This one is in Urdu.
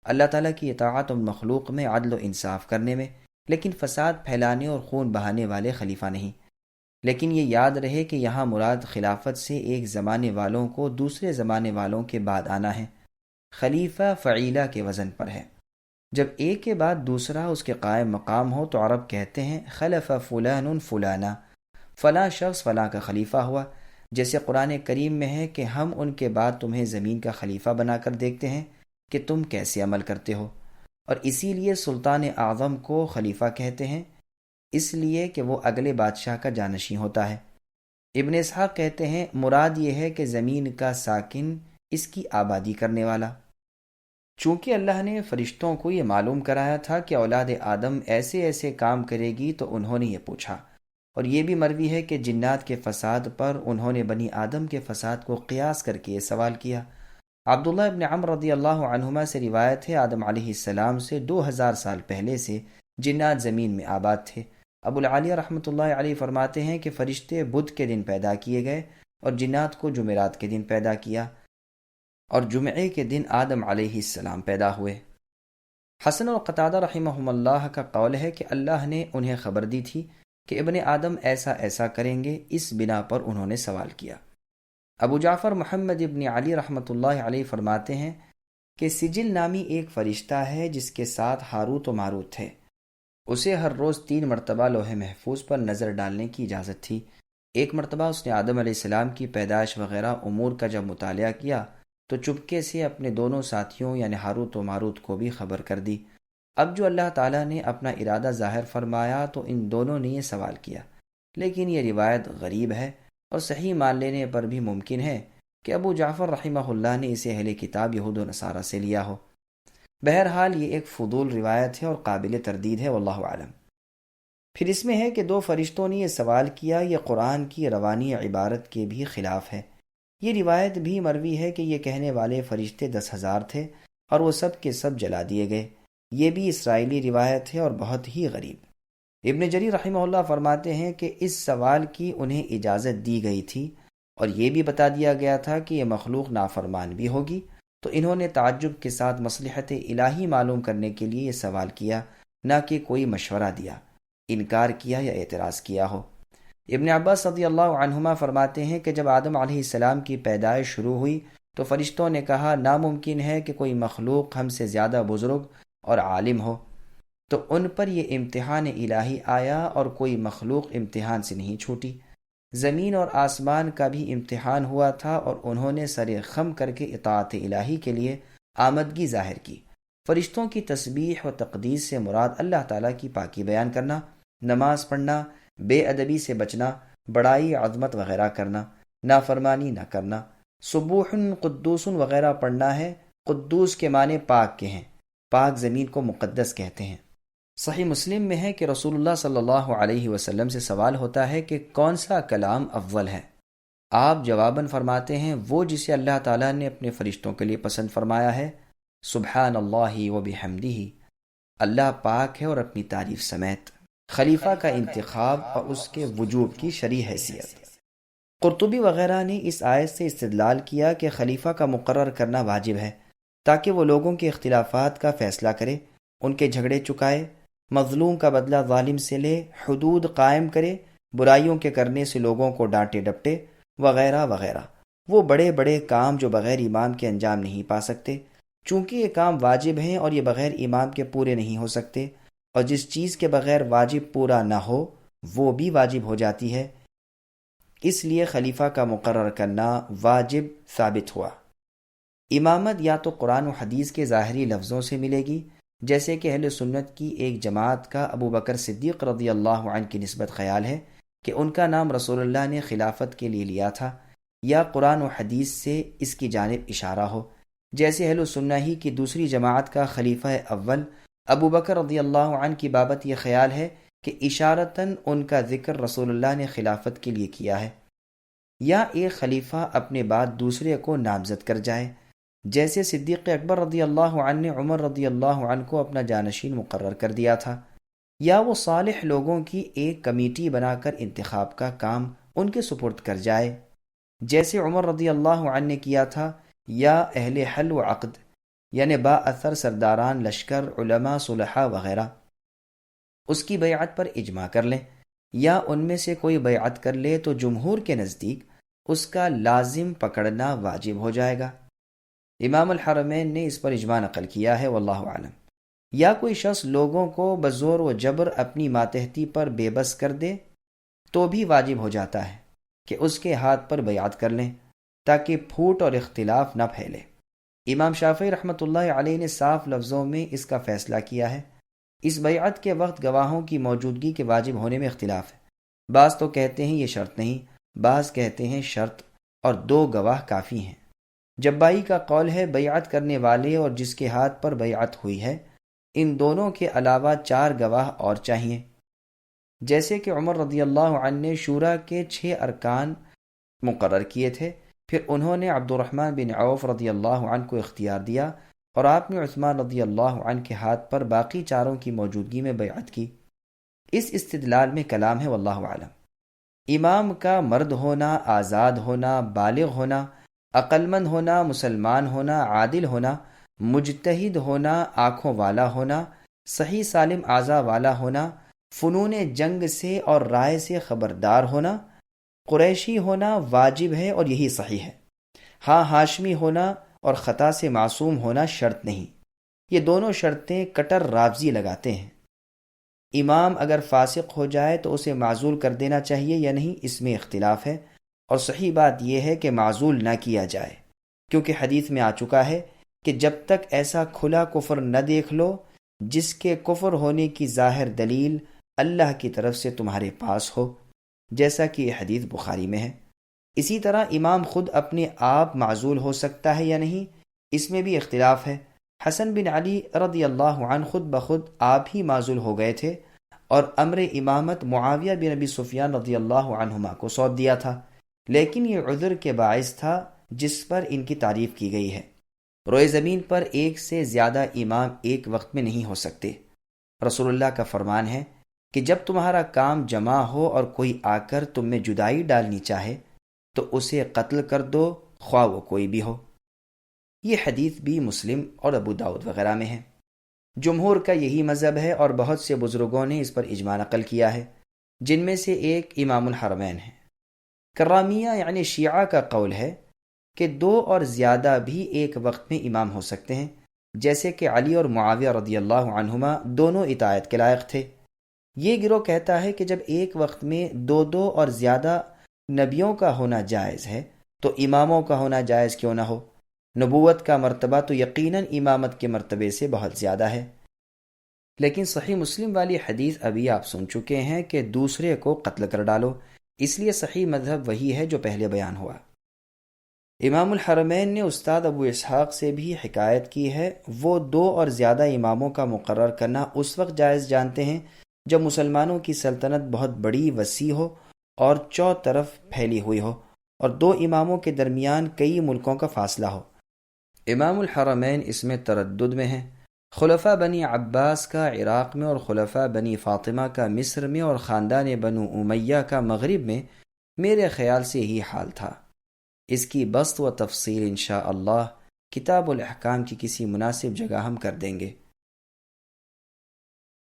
اللہ تعالیٰ کی اطاعت اور مخلوق میں عدل و انصاف کرنے میں، لیکن فساد پھیلانے اور خون بہانے والے خلیفہ نہیں۔ لیکن یہ یاد رہے کہ یہاں مراد خلافت سے ایک زمانے والوں کو دوسرے زمانے والوں کے بعد آنا ہے۔ خلیفہ فعیلہ کے وزن پر ہے۔ جب ایک کے بعد دوسرا اس کے قائم مقام ہو تو عرب کہتے ہیں خلف فلان فلانا، فلاں شخص فلاں کا خلیفہ ہوا۔ جیسے قرآن کریم میں ہے کہ ہم ان کے بعد تمہیں زمین کا خلیفہ بنا کر دیکھتے ہیں کہ تم کیسے عمل کرتے ہو۔ اور اسی لیے سلطان اعظم کو خلیفہ کہتے ہیں، اس لیے کہ وہ اگلے بادشاہ کا جانشین ہوتا ہے۔ ابن اسحاق کہتے ہیں مراد یہ ہے کہ زمین کا ساکن، اس کی آبادی کرنے والا۔ چونکہ اللہ نے فرشتوں کو یہ معلوم کرایا تھا کہ اولاد آدم ایسے ایسے کام کرے گی تو انہوں نے یہ پوچھا، اور یہ بھی مروی ہے کہ جنات کے فساد پر انہوں نے بنی آدم کے فساد کو قیاس کر کے یہ سوال کیا۔ عبداللہ ابن عمر رضی اللہ عنہما سے روایت ہے آدم علیہ السلام سے 2000 سال پہلے سے جنات زمین میں آباد تھے۔ ابو العالیہ رحمۃ اللہ علیہ فرماتے ہیں کہ فرشتے بدھ کے دن پیدا کیے گئے اور جنات کو جمعرات کے دن پیدا کیا، اور جمعے کے دن آدم علیہ السلام پیدا ہوئے۔ حسن اور قتادہ رحمہم اللہ کا قول ہے کہ اللہ نے انہیں خبر دی تھی کہ ابن آدم ایسا ایسا کریں گے، اس بنا پر انہوں نے سوال کیا۔ ابو جعفر محمد ابن علی رحمۃ اللہ علیہ فرماتے ہیں کہ سجل نامی ایک فرشتہ ہے جس کے ساتھ ہاروت و ماروت تھے۔ اسے ہر روز 3 مرتبہ لوح محفوظ پر نظر ڈالنے کی اجازت تھی۔ ایک مرتبہ اس نے آدم علیہ السلام کی پیدائش وغیرہ امور کا جب مطالعہ کیا تو چپکے سے اپنے دونوں ساتھیوں یعنی ہاروت و ماروت کو بھی خبر کر دی۔ اب جو اللہ تعالیٰ نے اپنا ارادہ ظاہر فرمایا تو ان دونوں نے یہ سوال کیا، لیکن یہ روایت غریب ہے اور صحیح مان لینے پر بھی ممکن ہے کہ ابو جعفر رحمہ اللہ نے اسے اہل کتاب یہود و نصارہ سے لیا ہو۔ بہرحال یہ ایک فضول روایت ہے اور قابل تردید ہے، واللہ عالم۔ پھر اس میں ہے کہ 2 فرشتوں نے یہ سوال کیا، یہ قرآن کی روانی عبارت کے بھی خلاف ہے۔ یہ روایت بھی مروی ہے کہ یہ کہنے والے فرشتے 10,000 تھے اور وہ سب کے سب جلا دیے گئے۔ یہ بھی اسرائیلی روایت ہے اور بہت ہی غریب۔ ابن جریر رحمہ اللہ فرماتے ہیں کہ اس سوال کی انہیں اجازت دی گئی تھی اور یہ بھی بتا دیا گیا تھا کہ یہ مخلوق نافرمان بھی ہوگی، تو انہوں نے تعجب کے ساتھ مصلحت الہی معلوم کرنے کے لیے یہ سوال کیا، نہ کہ کوئی مشورہ دیا، انکار کیا یا اعتراض کیا ہو۔ ابن عباس رضی اللہ عنہما فرماتے ہیں کہ جب آدم علیہ السلام کی پیدائش شروع ہوئی تو فرشتوں نے کہا ناممکن ہے کہ کوئی مخلوق ہم سے زیادہ بزرگ اور عالم ہو، تو ان پر یہ امتحان الہی آیا اور کوئی مخلوق امتحان سے نہیں چھوٹی۔ زمین اور آسمان کا بھی امتحان ہوا تھا اور انہوں نے سر خم کر کے اطاعت الہی کے لیے آمدگی ظاہر کی۔ فرشتوں کی تسبیح و تقدیس سے مراد اللہ تعالیٰ کی پاکی بیان کرنا، نماز پڑھنا، بے ادبی سے بچنا، بڑائی عظمت وغیرہ کرنا، نافرمانی نہ کرنا، سبوح قدوس وغیرہ پڑھنا ہے۔ قدوس کے معنی پاک کے ہیں، پاک زمین کو مقدس کہتے ہیں۔ صحیح مسلم میں ہے کہ رسول اللہ صلی اللہ علیہ وسلم سے سوال ہوتا ہے کہ کون سا کلام اول ہے؟ آپ جواباً فرماتے ہیں وہ جسے اللہ تعالیٰ نے اپنے فرشتوں کے لیے پسند فرمایا ہے، سبحان اللہ و بحمدہ، اللہ پاک ہے اور اپنی تعریف سمیت۔ خلیفہ کا انتخاب اور اس کے وجوب کی شرعی حیثیت۔ قرطبی وغیرہ نے اس آیت سے استدلال کیا کہ خلیفہ کا مقرر کرنا واجب ہے تاکہ وہ لوگوں کے اختلافات کا فیصلہ کرے، ان کے جھگڑے چکائے، مظلوم کا بدلہ ظالم سے لے، حدود قائم کرے، برائیوں کے کرنے سے لوگوں کو ڈانٹے ڈپٹے وغیرہ وغیرہ۔ وہ بڑے بڑے کام جو بغیر امام کے انجام نہیں پا سکتے، چونکہ یہ کام واجب ہیں اور یہ بغیر امام کے پورے نہیں ہو سکتے، اور جس چیز کے بغیر واجب پورا نہ ہو وہ بھی واجب ہو جاتی ہے، اس لیے خلیفہ کا مقرر کرنا واجب ثابت ہوا۔ امامت یا تو قرآن و حدیث کے ظاہری لفظوں سے ملے گی، جیسے کہ اہل سنت کی ایک جماعت کا ابو بکر صدیق رضی اللہ عنہ کی نسبت خیال ہے کہ ان کا نام رسول اللہ نے خلافت کے لیے لیا تھا، یا قرآن و حدیث سے اس کی جانب اشارہ ہو، جیسے اہل سنہ ہی کی دوسری جماعت کا خلیفہ اول ابو بکر رضی اللہ عنہ کی بابت یہ خیال ہے کہ اشارتاً ان کا ذکر رسول اللہ نے خلافت کے لیے کیا ہے، یا ایک خلیفہ اپنے بعد دوسرے کو نامزد کر جائے، جیسے صدیق اکبر رضی اللہ عنہ نے عمر رضی اللہ عنہ کو اپنا جانشین مقرر کر دیا تھا، یا وہ صالح لوگوں کی ایک کمیٹی بنا کر انتخاب کا کام ان کے سپرد کر جائے، جیسے عمر رضی اللہ عنہ نے کیا تھا، یا اہل حل و عقد یعنی با اثر سرداران لشکر، علماء، صلحاء وغیرہ اس کی بیعت پر اجماع کر لیں، یا ان میں سے کوئی بیعت کر لے تو جمہور کے نزدیک اس کا لازم پکڑنا واجب ہو جائے گا۔ امام الحرمین نے اس پر اجماع نقل کیا ہے، واللہ اعلم۔ یا کوئی شخص لوگوں کو بزور و جبر اپنی ماتحتی پر بے بس کر دے تو بھی واجب ہو جاتا ہے کہ اس کے ہاتھ پر بیعت کر لیں تاکہ پھوٹ اور اختلاف نہ پھیلے۔ امام شافعی رحمۃ اللہ علیہ نے صاف لفظوں میں اس کا فیصلہ کیا ہے۔ اس بیعت کے وقت گواہوں کی موجودگی کے واجب ہونے میں اختلاف ہے۔ بعض تو کہتے ہیں یہ شرط نہیں، بعض کہتے ہیں شرط اور 2 گواہ کافی ہیں۔ جبائی کا قول ہے بیعت کرنے والے اور جس کے ہاتھ پر بیعت ہوئی ہے ان دونوں کے علاوہ 4 گواہ اور چاہیے، جیسے کہ عمر رضی اللہ عنہ نے شورا کے 6 ارکان مقرر کیے تھے، پھر انہوں نے عبد الرحمن بن عوف رضی اللہ عنہ کو اختیار دیا اور آپ نے عثمان رضی اللہ عنہ کے ہاتھ پر باقی 4 کی موجودگی میں بیعت کی۔ اس استدلال میں کلام ہے، واللہ اعلم۔ امام کا مرد ہونا، آزاد ہونا، بالغ ہونا، عقل مند ہونا، مسلمان ہونا، عادل ہونا، مجتہد ہونا، آنکھوں والا ہونا، صحیح سالم اعضاء والا ہونا، فنون جنگ سے اور رائے سے خبردار ہونا، قریشی ہونا واجب ہے اور یہی صحیح ہے۔ ہاں، ہاشمی ہونا اور خطا سے معصوم ہونا شرط نہیں۔ یہ دونوں شرطیں کٹر رافضی لگاتے ہیں۔ امام اگر فاسق ہو جائے تو اسے معزول کر دینا چاہیے یا نہیں، اس میں اختلاف ہے، اور صحیح بات یہ ہے کہ معزول نہ کیا جائے، کیونکہ حدیث میں آ چکا ہے کہ جب تک ایسا کھلا کفر نہ دیکھ لو جس کے کفر ہونے کی ظاہر دلیل اللہ کی طرف سے تمہارے پاس ہو، جیسا کہ یہ حدیث بخاری میں ہے۔ اسی طرح امام خود اپنے آپ معزول ہو سکتا ہے یا نہیں، اس میں بھی اختلاف ہے۔ حسن بن علی رضی اللہ عنہ خود بخود آپ ہی معزول ہو گئے تھے اور امر امامت معاویہ بن ابی سفیان رضی اللہ عنہما کو سونپ دیا تھا، لیکن یہ عذر کے باعث تھا جس پر ان کی تعریف کی گئی ہے۔ روئے زمین پر ایک سے زیادہ امام ایک وقت میں نہیں ہو سکتے۔ رسول اللہ کا فرمان ہے کہ جب تمہارا کام جمع ہو اور کوئی آ کر تم میں جدائی ڈالنی چاہے تو اسے قتل کر دو، خواہ وہ کوئی بھی ہو۔ یہ حدیث بھی مسلم اور ابو داؤد وغیرہ میں ہے۔ جمہور کا یہی مذہب ہے اور بہت سے بزرگوں نے اس پر اجماع نقل کیا ہے، جن میں سے ایک امام الحرمین ہے۔ کرامیہ یعنی شیعہ کا قول ہے کہ 2 اور زیادہ بھی ایک وقت میں امام ہو سکتے ہیں، جیسے کہ علی اور معاویہ رضی اللہ عنہما دونوں اطاعت کے لائق تھے۔ یہ گروہ کہتا ہے کہ جب ایک وقت میں 2 اور زیادہ نبیوں کا ہونا جائز ہے تو اماموں کا ہونا جائز کیوں نہ ہو؟ نبوت کا مرتبہ تو یقیناً امامت کے مرتبے سے بہت زیادہ ہے۔ لیکن صحیح مسلم والی حدیث ابھی آپ سن چکے ہیں کہ دوسرے کو قتل کر ڈالو، اس لیے صحیح مذہب وہی ہے جو پہلے بیان ہوا۔ امام الحرمین نے استاد ابو اسحاق سے بھی حکایت کی ہے، وہ 2 اور زیادہ اماموں کا مقرر کرنا اس وقت جائز جانتے ہیں جب مسلمانوں کی سلطنت بہت بڑی، وسیع ہو اور چوطرف پھیلی ہوئی ہو، اور 2 اماموں کے درمیان کئی ملکوں کا فاصلہ ہو۔ امام الحرمین اس میں تردد میں ہیں۔ خلفاء بنی عباس کا عراق میں اور خلفاء بنی فاطمہ کا مصر میں اور خاندان بنو امیہ کا مغرب میں میرے خیال سے یہی حال تھا۔ اس کی بسط و تفصیل انشاءاللہ کتاب الاحکام کی کسی مناسب جگہ ہم کر دیں گے۔